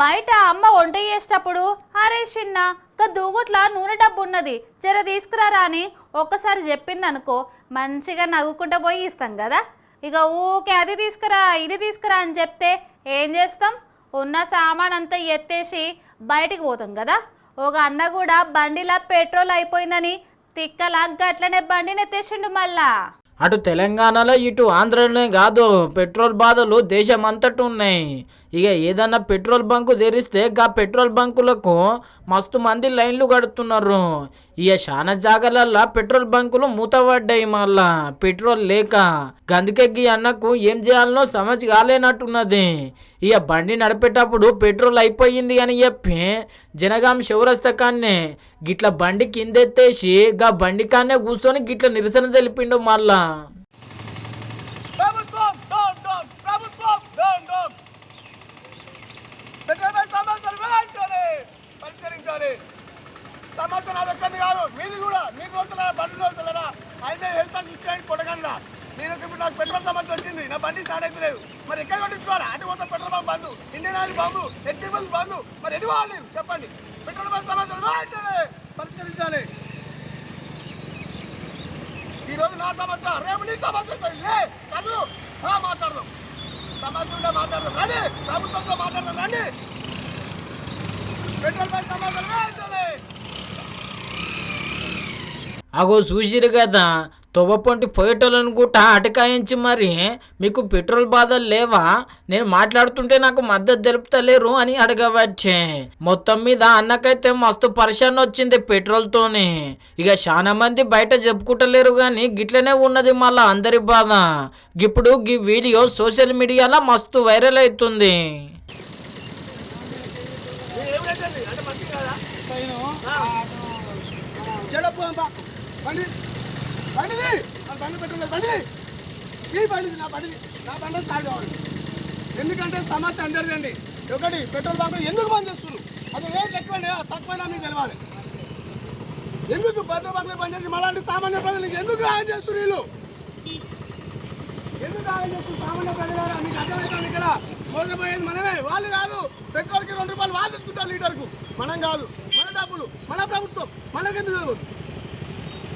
బయట అమ్మ వంట చేసేటప్పుడు అరే చిన్న గా దూగుట్ల నూనె డబ్బు ఉన్నది జర తీసుకురారా అని ఒక్కసారి చెప్పింది అనుకో మంచిగా నవ్వుకుంటూ పోయి ఇస్తాం కదా. ఇక ఊకే అది తీసుకురా ఇది తీసుకురా అని చెప్తే ఏం చేస్తాం, ఉన్న సామాన్ అంతా ఎత్తేసి బయటికి పోతాం కదా. ఒక అన్న కూడా బండిలా పెట్రోల్ అయిపోయిందని తిక్కలా గట్లనే బండిని ఎత్తేసిండు మళ్ళా. అటు తెలంగాణలో ఇటు ఆంధ్రలోనే కాదు పెట్రోల్ బాధలు దేశం అంతటా ఉన్నాయి. ఇక ఏదన్నా పెట్రోల్ బంకు తెరిస్తే గా పెట్రోల్ బంకులకు మస్తు మంది లైన్లు కడుతున్నారు. ఇక చాలా జాగాలల్లో పెట్రోల్ బంకులు మూతపడ్డాయి మళ్ళా పెట్రోల్ లేక. అందుకే గీ అన్నకు ఏం చేయాలనో సమజ్ కాలేనట్టున్నది. ఇక బండి నడిపేటప్పుడు పెట్రోల్ అయిపోయింది అని చెప్పి జనగాం శివరస్త కాన్నే గిట్ల బండి కిందెత్తేసి గా బండి కాన్నే కూర్చొని గిట్ల నిరసన తెలిపిండు మళ్ళా. సమస్య ఎక్కడి కాదు మీది కూడా మీకు రోజులరా బండి రోజులరా అయితే హెల్త్ అసిస్టెంట్ కొడగండ్ల నేను ఇప్పుడు నాకు పెట్రోల్ సమస్య వచ్చింది, నా బండి స్టార్ట్ అయితే లేదు. మరి ఎక్కడ కొట్టించుకోవాలా? అటు మొత్తం పెట్రోల్ బంక్ బంధు, ఇండియన్ ఆయిల్ బంధు, హెచ్డిఎల్ బంధు. మరి ఎటు పోవాలి చెప్పండి? పెట్రోల్ బంక్ సమస్యలు పరిష్కరించాలి. ఈరోజు నా సమస్య, రేపు నీ సమస్య కదులు మాట్లాడదాం. సమస్య ఉంటే మాట్లాడదాం రండి, ప్రభుత్వంతో మాట్లాడదాం రండి. పెట్రోల్ బంక్ సమస్యలు అగో చూసిరు కదా తొవ్వపొంటి పోయేటోళ్ళను కూడా అటకాయించి మరి మీకు పెట్రోల్ బాధలు లేవా, నేను మాట్లాడుతుంటే నాకు మద్దతు తెలుపుతలేరు అని అడగవచ్చే. మొత్తం మీద అన్నకైతే మస్తు పరిశాన్ వచ్చింది పెట్రోల్తోని. ఇక చాలా మంది బయట చెప్పుకుంటలేరు కానీ గిట్లనే ఉన్నది మళ్ళా అందరి బాధ. ఇప్పుడు ఈ వీడియో సోషల్ మీడియాలో మస్తు వైరల్ అవుతుంది. ఎందుకంటే సమస్య అందరిదండి. ఒకటి పెట్రోల్ బంకులు ఎందుకు బంద్ చేస్తున్నారు? అది రేట్ ఎక్కువ తక్కువైనా మీకు తెలవాలి. ఎందుకు పెట్రోల్ బంకులు బంద్ చేసి మళ్ళీ సామాన్య ప్రజలకు ఎందుకు సహాయం చేస్తున్నారు? వీళ్ళు ఎందుకు సహాయం చేస్తున్నారు? సామాన్య ప్రజలు మీకు అర్థమవుతుంది. ఇక్కడ మోసపోయేది మనమే, వాళ్ళు కాదు. పెట్రోల్కి 2 రూపాయలు వాళ్ళు తీసుకుంటారు లీటర్కు, మనం కాదు. మన డబ్బులు మన ప్రభుత్వం మనకెందుకు